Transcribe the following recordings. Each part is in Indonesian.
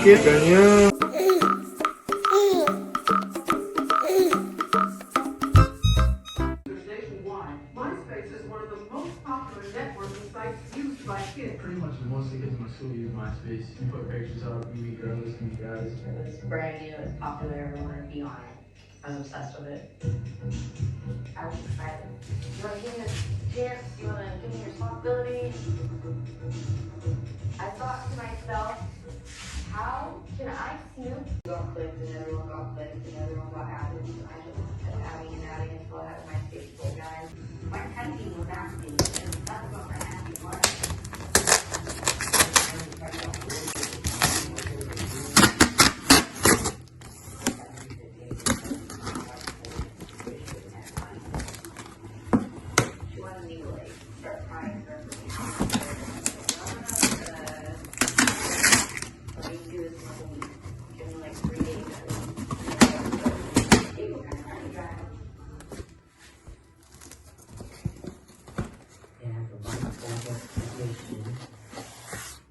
dikit kayaknya. Pretty much most of the kids in my school use MySpace. You put pictures up, you meet girls, you meet guys. It's brand new, it's popular, everyone wanted to be on it. I was obsessed with it. I was excited. You want to give me a chance? You want to give me your responsibility? I thought to myself, how can I snoop? Got clicked and everyone got clicked and everyone got added. I just kept adding and adding until I had my Facebook guys. My typing was nasty, and that was not my happy part.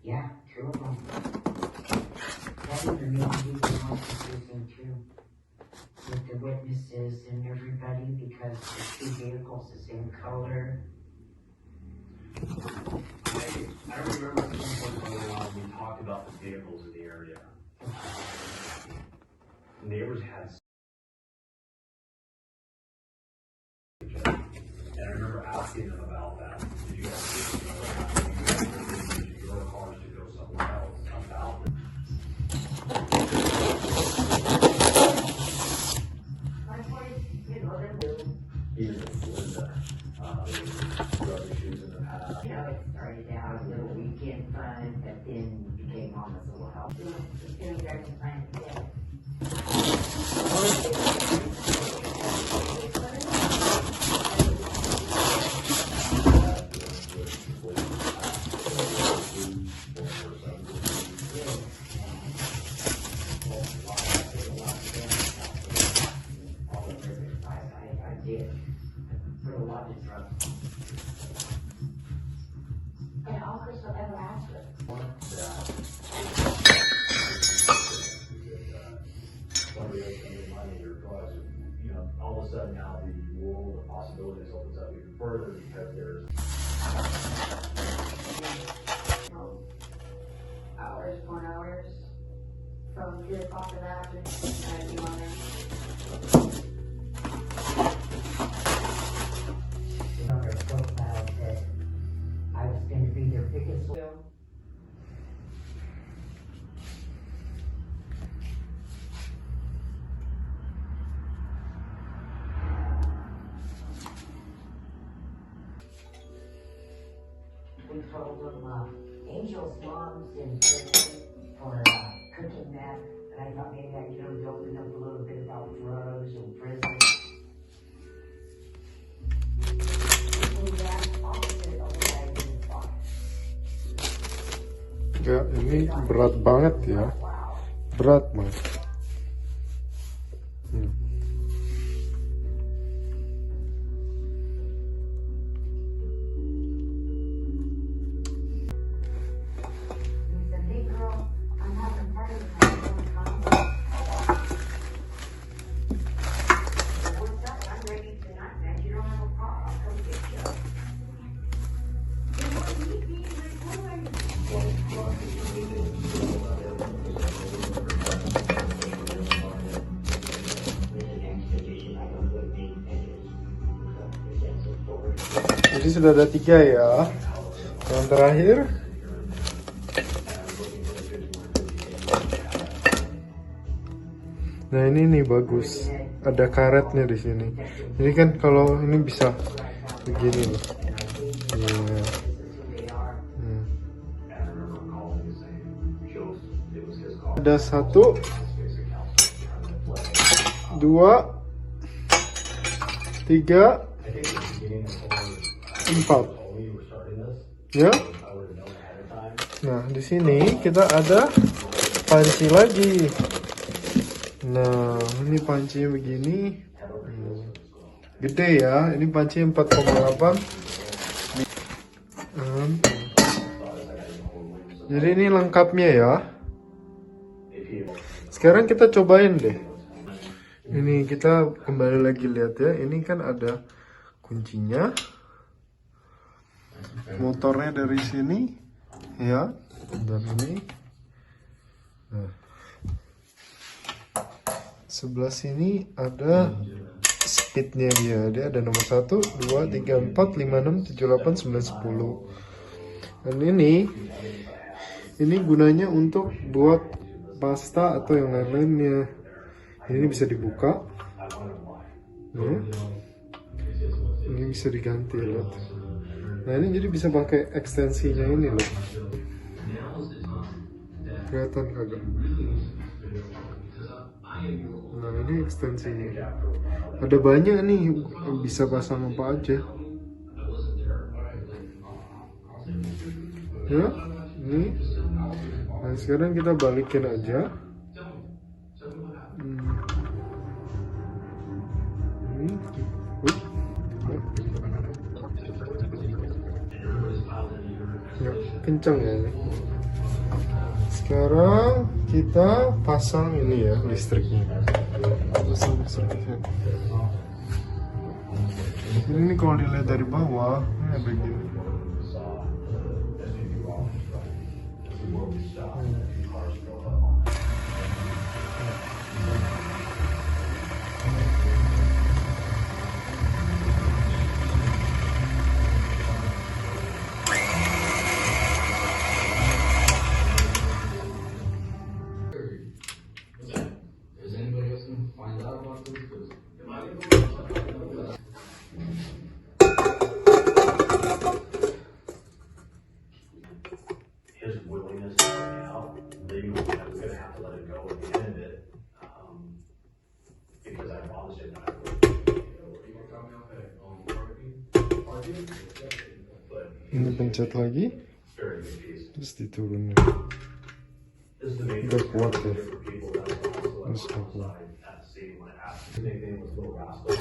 Yeah, two of them. That even made me even more confusing too, with the witnesses and everybody, because the two vehicles the same color. I remember at some point early on, we talked about the vehicles in the area. Neighbors had. And I remember asking them about that. Did you guys use your cars to go somewhere else about it? Even if it was drug issues in the past. You know, it started out as a little weekend fun, but then became almost a little help. Just getting ready to find it today. I did. For a lot of drugs. And all Crystal ever asked for. Somebody else spending money or drugs, you know, all of a sudden now the world of possibilities opens up even further because there's Hours, 4 hours, from 3 o'clock in the afternoon, I'd be on there. On their profile said I was going to be their biggest will. We told them Angel's mom's in prison for cooking meth, and I thought maybe I could open up a little bit about drugs and prison. Ya, ini berat banget ya. Berat banget. Jadi sudah ada 3 ya. Yang terakhir. Nah ini nih bagus. Ada karetnya di sini. Jadi kan kalau ini bisa begini loh. Yeah. Ada 1, 2, 3, 4 ya. Nah di sini kita ada panci lagi. Nah ini pancinya begini, gede ya. Ini panci 4,8. Jadi ini lengkapnya ya. Sekarang kita cobain deh. Ini kita kembali lagi lihat ya. Ini kan ada kuncinya, motornya dari sini ya, dan ini. Nah, sebelah sini ada speednya dia ada nomor 1, 2, 3, 4, 5, 6, 7, 8, 9, 10. Dan ini gunanya untuk buat pasta atau yang lain-lainnya. Ini bisa dibuka, ya. Ini bisa diganti loh. Nah ini jadi bisa pakai ekstensinya ini loh. Kelihatan kagak? Nah ini ekstensinya. Ada banyak nih, bisa pasang apa aja. Ya, ini. Nah sekarang kita balikin aja. Ya, kencang ya ini. Sekarang kita pasang ini ya, listriknya. Pasang listriknya. Ini kalau dilihat dari bawah, ini begini. His willingness to work out, maybe I'm gonna have to let it go at the end of it, because I promised him that I would. Ini pencet lagi, Very good piece. terus diturunin. This is the main Udah kuat ya. for people that are Terus also udah kuat. outside at the scene when it happens. His nickname was Little Rascal.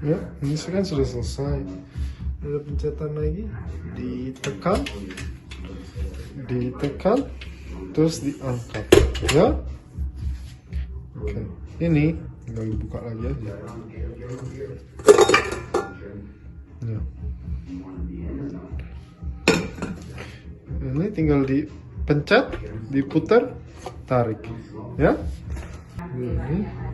Ya, ini kan sudah selesai. Ada pencetan lagi, ditekan, terus diangkat. Ya, oke. Ini tinggal dibuka lagi aja. Ya. Ini tinggal dipencet, diputar, tarik. Ya. Ini.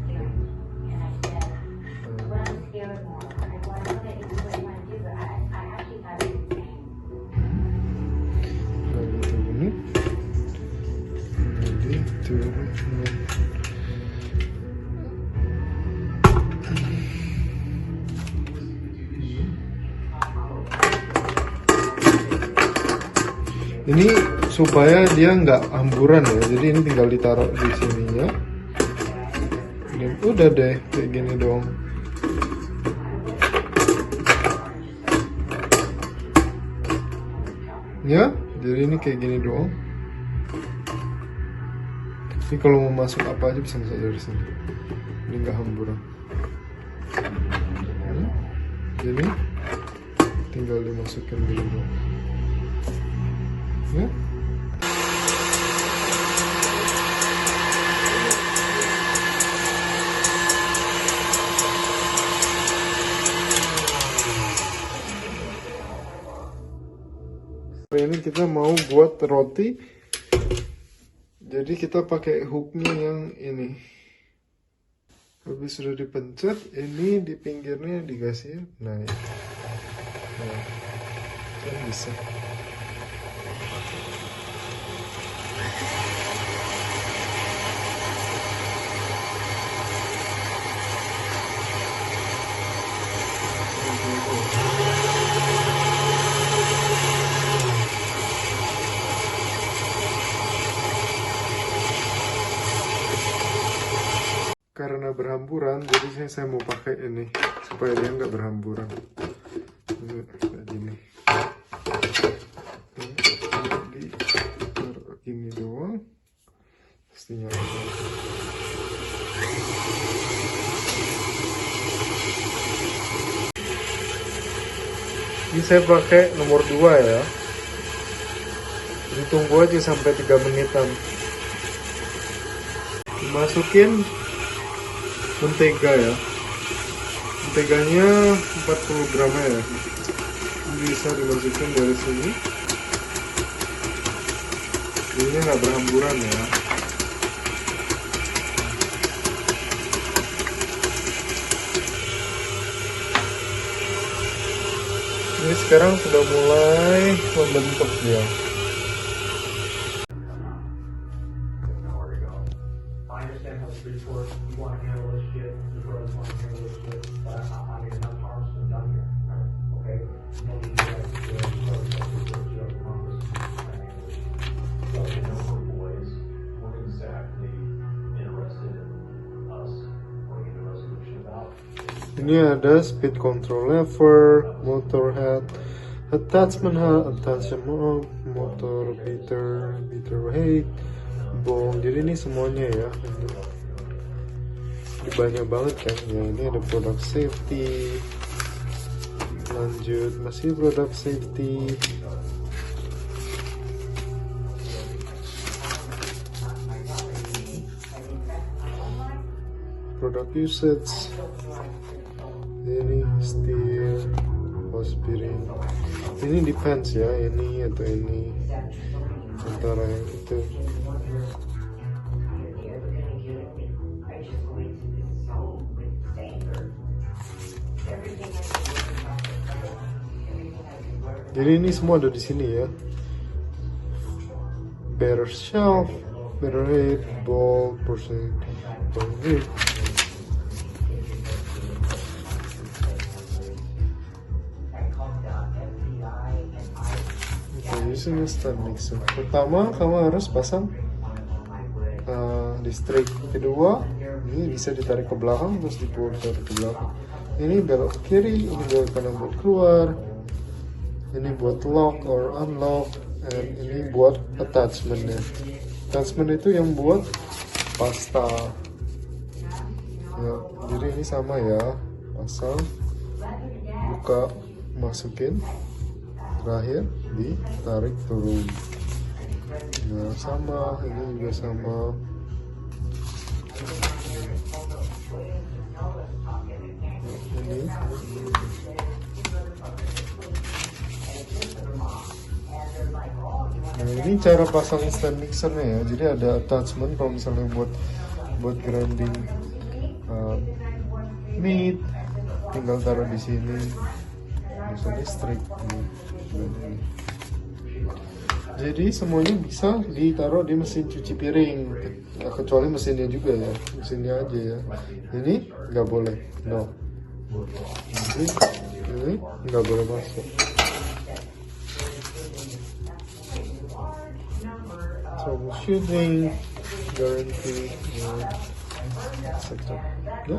Ini supaya dia nggak hamburan ya, jadi ini tinggal ditaruh di sininya. Dan udah deh kayak gini dong. Ya, jadi ini kayak gini doang. Ini kalau mau masuk apa aja bisa masuk dari sini. Ini nggak hamburan. Jadi tinggal dimasukin dulu doang. Ya. Ini kita mau buat roti, jadi kita pakai hooknya yang ini. Habis sudah dipencet, ini di pinggirnya dikasih naik. Nah, kan bisa. Karena berhamburan, jadi saya mau pakai ini supaya dia nggak berhamburan. Ini kayak gini. Taruh gini doang, pastinya. Ini saya pakai nomor 2 ya. Ditunggu aja sampai 3 menitan. Dimasukin mentega ya. Menteganya 40 gram ya. Bisa dimasukin dari sini. Ini nggak berhamburan ya. Ini sekarang sudah mulai membentuk dia. I understand how streets work. You want to handle this shit. Your brothers want to handle this shit. But I mean, enough harm's been done here. Okay? No need to get boys weren't exactly interested in us bringing a resolution about. Ini ada speed control lever, motor head, attachment motor beater weight, bong. Jadi ini semuanya ya. Ini banyak banget kan ya. Ini ada product safety. Lanjut masih product safety. Product usage. Ini steel, hose bearing. Ini depends ya, ini atau ini antara yang itu. Jadi ini semua ada di sini ya. Better shelf, better height, ball, person, height. Using a stand mixer. Pertama, kamu harus pasang listrik. Kedua, ini bisa ditarik ke belakang terus diputar ke belakang. Ini belok ke kiri, ini belok kanan buat keluar. Ini buat lock or unlock, and ini buat attachmentnya. Attachment itu yang buat pasta. Ya, jadi ini sama ya, pasang, buka, masukin, terakhir ditarik turun. Nah sama, ini juga sama. Ini. Nah ini cara pasang stand mixernya ya. Jadi ada attachment kalau misalnya buat grinding meat, tinggal taruh di sini. Bisa listrik. Jadi semuanya bisa ditaruh di mesin cuci piring, ya, kecuali mesinnya juga ya, mesinnya aja ya. Ini nggak boleh, no. Ini nggak boleh masuk. Troubleshooting, guarantee, etc. Ya.